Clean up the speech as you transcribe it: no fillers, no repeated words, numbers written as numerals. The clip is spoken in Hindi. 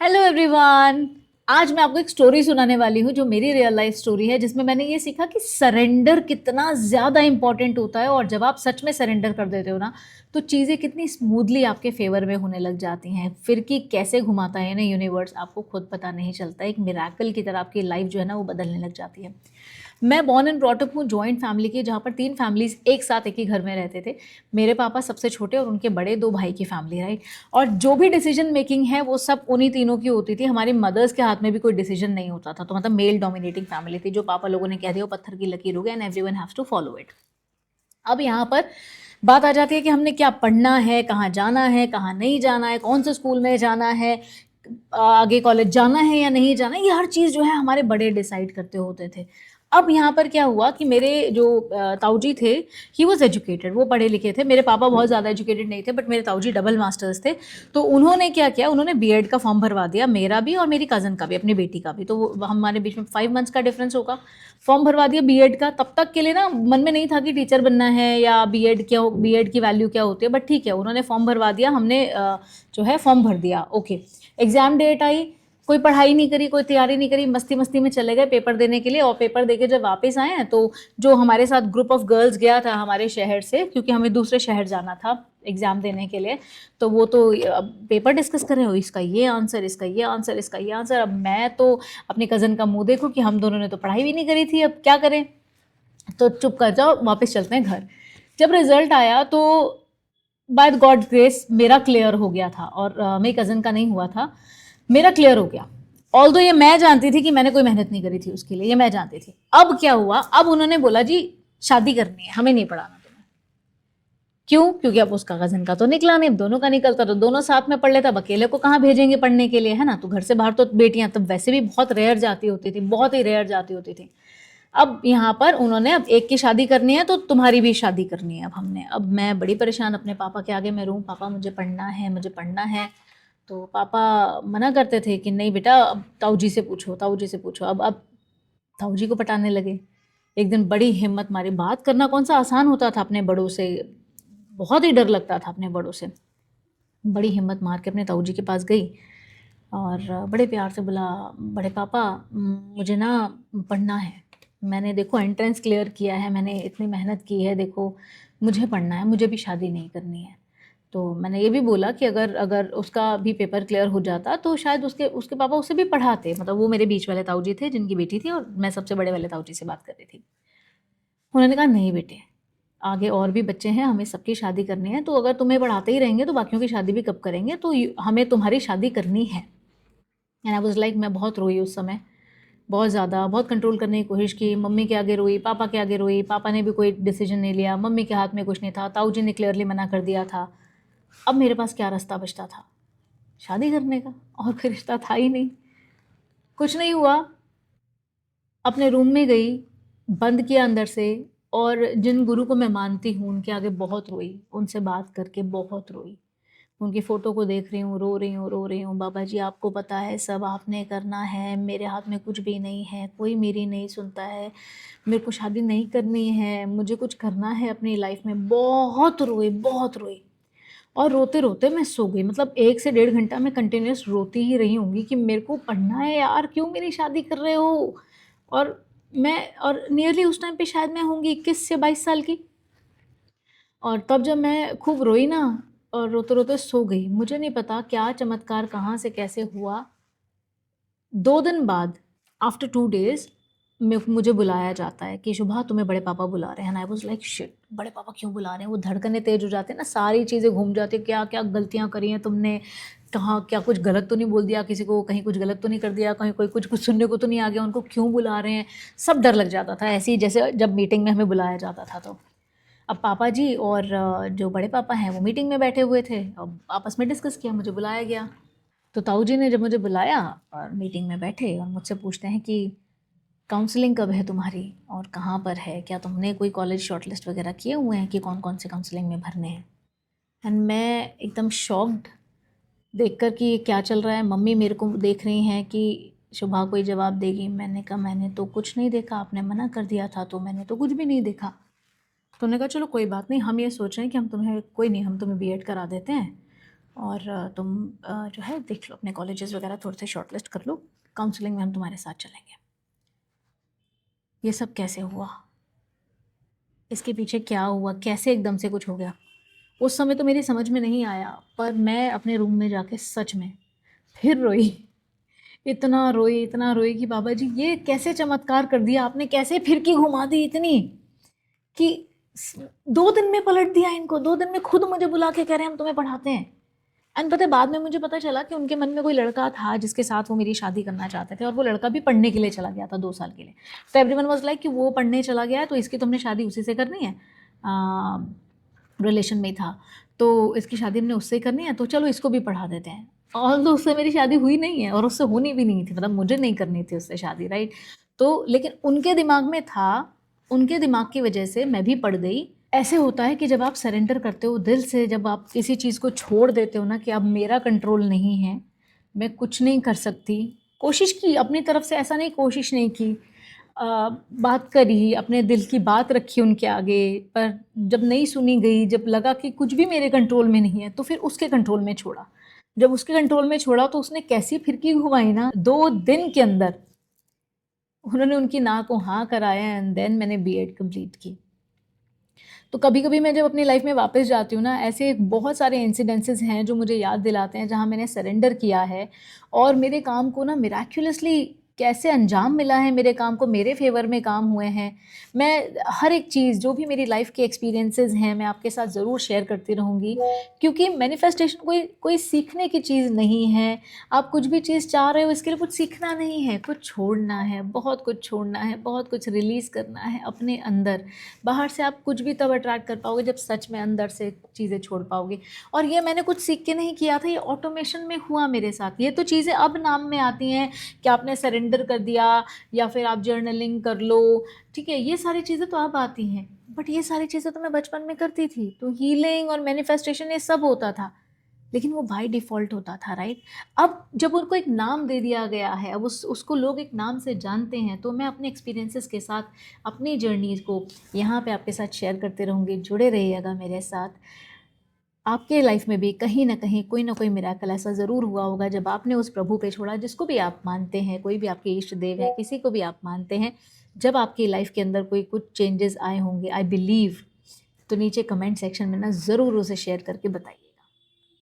Hello everyone. आज मैं आपको एक स्टोरी सुनाने वाली हूँ जो मेरी रियल लाइफ स्टोरी है, जिसमें मैंने ये सीखा कि सरेंडर कितना ज़्यादा इंपॉर्टेंट होता है। और जब आप सच में सरेंडर कर देते हो ना, तो चीज़ें कितनी स्मूथली आपके फेवर में होने लग जाती हैं। फिर कि कैसे घुमाता है ना यूनिवर्स, आपको खुद पता नहीं चलता। एक मिराकल की तरह आपकी लाइफ जो है ना वो बदलने लग जाती है। मैं बॉर्न एंड ब्रॉट अप हूँ जॉइंट फैमिली की, जहाँ पर 3 फैमिलीज़ एक साथ एक ही घर में रहते थे। मेरे पापा सबसे छोटे और उनके बड़े 2 भाई की फैमिली, राइट? और जो भी डिसीजन मेकिंग है वो सब उन्हीं तीनों की होती थी। हमारी मदर्स के हाथ में भी कोई डिसीजन नहीं होता था। तो मतलब मेल डोमिनेटिंग फैमिली थी। जो पापा लोगों ने कह दिया वो पत्थर की लकीर हो गया, and everyone haves to follow it. अब यहाँ पर बात आ जाती है कि हमने क्या पढ़ना है, कहाँ जाना है, कहाँ नहीं जाना है, कौन से स्कूल में जाना है, आगे कॉलेज जाना है या नहीं जाना है। ये हर चीज़ जो है हमारे बड़े डिसाइड करते होते थे। अब यहाँ पर क्या हुआ कि मेरे जो ताऊजी थे, ही वॉज एजुकेटेड, वो पढ़े लिखे थे। मेरे पापा बहुत ज़्यादा एजुकेटेड नहीं थे, बट मेरे ताऊजी डबल मास्टर्स थे। तो उन्होंने क्या किया, उन्होंने बीएड का फॉर्म भरवा दिया, मेरा भी और मेरी कज़न का भी, अपनी बेटी का भी। तो हमारे बीच में 5 मंथ्स का डिफरेंस होगा। फॉर्म भरवा दिया बीएड का। तब तक के लिए ना मन में नहीं था कि टीचर बनना है या बीएड क्या, बीएड की वैल्यू क्या होती है, बट ठीक है, उन्होंने फॉर्म भरवा दिया। हमने जो है फॉर्म भर दिया। ओके, एग्ज़ाम डेट आई। कोई पढ़ाई नहीं करी, कोई तैयारी नहीं करी, मस्ती मस्ती में चले गए पेपर देने के लिए। और पेपर देके जब वापस आए हैं, तो जो हमारे साथ ग्रुप ऑफ गर्ल्स गया था हमारे शहर से, क्योंकि हमें दूसरे शहर जाना था एग्ज़ाम देने के लिए, तो वो तो अब पेपर डिस्कस कर रहे हो, इसका ये आंसर, इसका ये आंसर, इसका ये आंसर। अब मैं तो अपनी कज़न का मुंह देखूं कि हम दोनों ने तो पढ़ाई भी नहीं करी थी, अब क्या करें। तो चुप कर जाओ, वापस चलते हैं घर। जब रिजल्ट आया तो बाय गॉड ग्रेस मेरा क्लियर हो गया था, और मेरी कज़न का नहीं हुआ था। मेरा क्लियर हो गया। ऑल्दो ये मैं जानती थी कि मैंने कोई मेहनत नहीं करी थी उसके लिए, ये मैं जानती थी। अब क्या हुआ, अब उन्होंने बोला जी शादी करनी है, हमें नहीं पढ़ाना तुम्हें। क्यों? क्योंकि अब उसका कज़न का तो निकला नहीं, अब दोनों का निकलता तो दोनों साथ में पढ़ लेता। अब अकेले को कहाँ भेजेंगे पढ़ने के लिए, है ना? तो घर से बाहर तो बेटियां तब वैसे भी बहुत रेयर जाती होती थी, बहुत ही रेयर जाती होती थी। अब यहाँ पर उन्होंने, अब एक की शादी करनी है तो तुम्हारी भी शादी करनी है। अब मैं बड़ी परेशान अपने पापा के आगे मैं रूँ, पापा मुझे पढ़ना है, मुझे पढ़ना है। तो पापा मना करते थे कि नहीं बेटा, अब ताऊ जी से पूछो, ताऊ जी से पूछो। अब ताऊ जी को पटाने लगे। एक दिन बड़ी हिम्मत मारी, बात करना कौन सा आसान होता था अपने बड़ों से, बहुत ही डर लगता था अपने बड़ों से। बड़ी हिम्मत मार के अपने ताऊ जी के पास गई और बड़े प्यार से बोला, बड़े पापा मुझे ना पढ़ना है। मैंने देखो एंट्रेंस क्लियर किया है, मैंने इतनी मेहनत की है, देखो मुझे पढ़ना है, मुझे भी शादी नहीं करनी है। तो मैंने ये भी बोला कि अगर अगर उसका भी पेपर क्लियर हो जाता तो शायद उसके उसके पापा उसे भी पढ़ाते। मतलब वो मेरे बीच वाले ताऊ जी थे जिनकी बेटी थी, और मैं सबसे बड़े वाले ताऊ जी से बात कर रही थी। उन्होंने कहा नहीं बेटे, आगे और भी बच्चे हैं, हमें सबकी शादी करनी है, तो अगर तुम्हें पढ़ाते ही रहेंगे तो बाकियों की शादी भी कब करेंगे, तो हमें तुम्हारी शादी करनी है। एंड आई वाज लाइक, मैं बहुत रोई उस समय, बहुत ज़्यादा, बहुत कंट्रोल करने की कोशिश की। मम्मी के आगे रोई, पापा के आगे रोई। पापा ने भी कोई डिसीजन नहीं लिया, मम्मी के हाथ में कुछ नहीं था, ताऊ जी ने क्लियरली मना कर दिया था। अब मेरे पास क्या रास्ता बचता था? शादी करने का, और कोई रिश्ता था ही नहीं। कुछ नहीं हुआ, अपने रूम में गई, बंद किया अंदर से, और जिन गुरु को मैं मानती हूँ उनके आगे बहुत रोई, उनसे बात करके बहुत रोई। उनकी फ़ोटो को देख रही हूँ, रो रही हूँ, रो रही हूँ। बाबा जी आपको पता है सब आपने करना है, मेरे हाथ में कुछ भी नहीं है, कोई मेरी नहीं सुनता है, मेरे को शादी नहीं करनी है, मुझे कुछ करना है अपनी लाइफ में। बहुत रोई, बहुत रोई। और रोते-रोते मैं सो गई। मतलब 1 से डेढ़ घंटा मैं कंटिन्यूअस रोती ही रही होंगी कि मेरे को पढ़ना है यार, क्यों मेरी शादी कर रहे हो? और और नियरली उस टाइम पे शायद मैं होंगी 21 से 22 साल की। और तब जब मैं खूब रोई ना और रोते-रोते सो गई, मुझे नहीं पता क्या चमत्कार कहाँ से कैसे हुआ। 2 दिन बाद, आफ्टर 2 डेज़, मुझे बुलाया जाता है कि शुभा तुम्हें बड़े पापा बुला रहे हैं। And I was like shit! बड़े पापा क्यों बुला रहे हैं? वो धड़कनें तेज़ हो जाती हैं ना, सारी चीज़ें घूम जाती हैं, क्या-क्या गलतियाँ करी हैं तुमने? कहाँ क्या कुछ गलत तो नहीं बोल दिया किसी को? कहीं कुछ गलत तो नहीं कर दिया? कहीं कोई कुछ सुनने को तो नहीं आ गया? उनको क्यों बुला रहे हैं? सब डर लग जाता था, ऐसे ही जैसे जब मीटिंग में हमें बुलाया जाता था तो। अब पापा जी और जो बड़े पापा हैं वो मीटिंग में बैठे हुए थे। अब आपस में डिस्कस किया, मुझे बुलाया गया। तो ताऊ जी ने जब मुझे बुलाया और मीटिंग में बैठे और मुझसे पूछते हैं कि काउंसलिंग कब है तुम्हारी और कहाँ पर है? क्या तुमने कोई कॉलेज शॉर्टलिस्ट वगैरह किए हुए हैं कि कौन-कौन से काउंसलिंग में भरने हैं? एंड मैं एकदम शॉक्ड देखकर कि ये क्या चल रहा है। मम्मी मेरे को देख रही हैं कि शुभा कोई जवाब देगी। मैंने कहा मैंने तो कुछ नहीं देखा, आपने मना कर दिया था तो मैंने तो कुछ भी नहीं देखा। तो उन्होंने कहा चलो कोई बात नहीं, हम ये सोच रहे हैं कि हम तुम्हें कोई नहीं, हम तुम्हें बीएड करा देते हैं। और तुम जो है देख लो अपने कॉलेजेस वगैरह थोड़े से शॉर्टलिस्ट कर लो, काउंसलिंग में हम तुम्हारे साथ चलेंगे। ये सब कैसे हुआ, इसके पीछे क्या हुआ, कैसे एकदम से कुछ हो गया, उस समय तो मेरी समझ में नहीं आया, पर मैं अपने रूम में जाके सच में फिर रोई। इतना रोई कि बाबा जी ये कैसे चमत्कार कर दिया आपने, कैसे फिरकी घुमा दी इतनी कि 2 दिन में पलट दिया इनको, 2 दिन में खुद मुझे बुला के कह रहे हैं हम तुम्हें पढ़ाते हैं। एंड पता है बाद में मुझे पता चला कि उनके मन में कोई लड़का था जिसके साथ वो मेरी शादी करना चाहते थे, और वो लड़का भी पढ़ने के लिए चला गया था 2 साल के लिए। तो एवरीवन वाज लाइक कि वो पढ़ने चला गया है तो इसकी तुमने शादी उसी से करनी है, रिलेशन में ही था, तो इसकी शादी हमने उससे ही करनी है, तो चलो इसको भी पढ़ा देते हैं। ऑल दो उससे मेरी शादी हुई नहीं है और उससे होनी भी नहीं थी, मतलब मुझे नहीं करनी थी उससे शादी, राइट। तो लेकिन उनके दिमाग में था, उनके दिमाग की वजह से मैं भी पढ़ गई। ऐसे होता है कि जब आप सरेंडर करते हो दिल से, जब आप किसी चीज़ को छोड़ देते हो ना कि अब मेरा कंट्रोल नहीं है, मैं कुछ नहीं कर सकती, कोशिश की अपनी तरफ से, ऐसा नहीं कोशिश नहीं की, बात करी, अपने दिल की बात रखी उनके आगे, पर जब नहीं सुनी गई, जब लगा कि कुछ भी मेरे कंट्रोल में नहीं है, तो फिर उसके कंट्रोल में छोड़ा। जब उसके कंट्रोल में छोड़ा तो उसने कैसी फिरकी घुमाई ना, 2 दिन के अंदर उन्होंने उनकी ना को हाँ कराया, एंड देन मैंने बीएड कंप्लीट की। तो कभी-कभी मैं जब अपनी लाइफ में वापस जाती हूँ ना, ऐसे बहुत सारे इंसिडेंसेस हैं जो मुझे याद दिलाते हैं जहाँ मैंने सरेंडर किया है और मेरे काम को ना मिराक्युलसली कैसे अंजाम मिला है, मेरे काम को मेरे फ़ेवर में काम हुए हैं। मैं हर एक चीज़ जो भी मेरी लाइफ के एक्सपीरियंसेस हैं, मैं आपके साथ ज़रूर शेयर करती रहूँगी, क्योंकि मैनिफेस्टेशन कोई कोई सीखने की चीज़ नहीं है। आप कुछ भी चीज़ चाह रहे हो इसके लिए कुछ सीखना नहीं है, कुछ छोड़ना है, बहुत कुछ छोड़ना है, बहुत कुछ रिलीज़ करना है अपने अंदर। बाहर से आप कुछ भी तब अट्रैक्ट कर पाओगे जब सच में अंदर से चीज़ें छोड़ पाओगे। और ये मैंने कुछ सीख के नहीं किया था, ये ऑटोमेशन में हुआ मेरे साथ। ये तो चीज़ें अब नाम में आती हैं कि आपने सरेंडर कर दिया या फिर आप जर्नलिंग कर लो, ठीक है, ये सारी चीज़ें तो अब आती हैं, बट ये सारी चीज़ें तो मैं बचपन में करती थी। तो हीलिंग और मैनिफेस्टेशन ये सब होता था, लेकिन वो बाय डिफ़ॉल्ट होता था, राइट? अब जब उनको एक नाम दे दिया गया है, अब उसको लोग एक नाम से जानते हैं, तो मैं अपने एक्सपीरियंसेस के साथ अपनी जर्नीज़ को यहाँ पे आपके साथ शेयर करते रहूँगी। जुड़े रहिएगा मेरे साथ। आपके लाइफ में भी कहीं न कहीं कोई ना कोई मिरेकल ऐसा ज़रूर हुआ होगा जब आपने उस प्रभु पे छोड़ा, जिसको भी आप मानते हैं, कोई भी आपके इष्ट देव है, किसी को भी आप मानते हैं। जब आपकी लाइफ के अंदर कोई कुछ चेंजेस आए होंगे, आई बिलीव, तो नीचे कमेंट सेक्शन में ना ज़रूर उसे शेयर करके बताइए।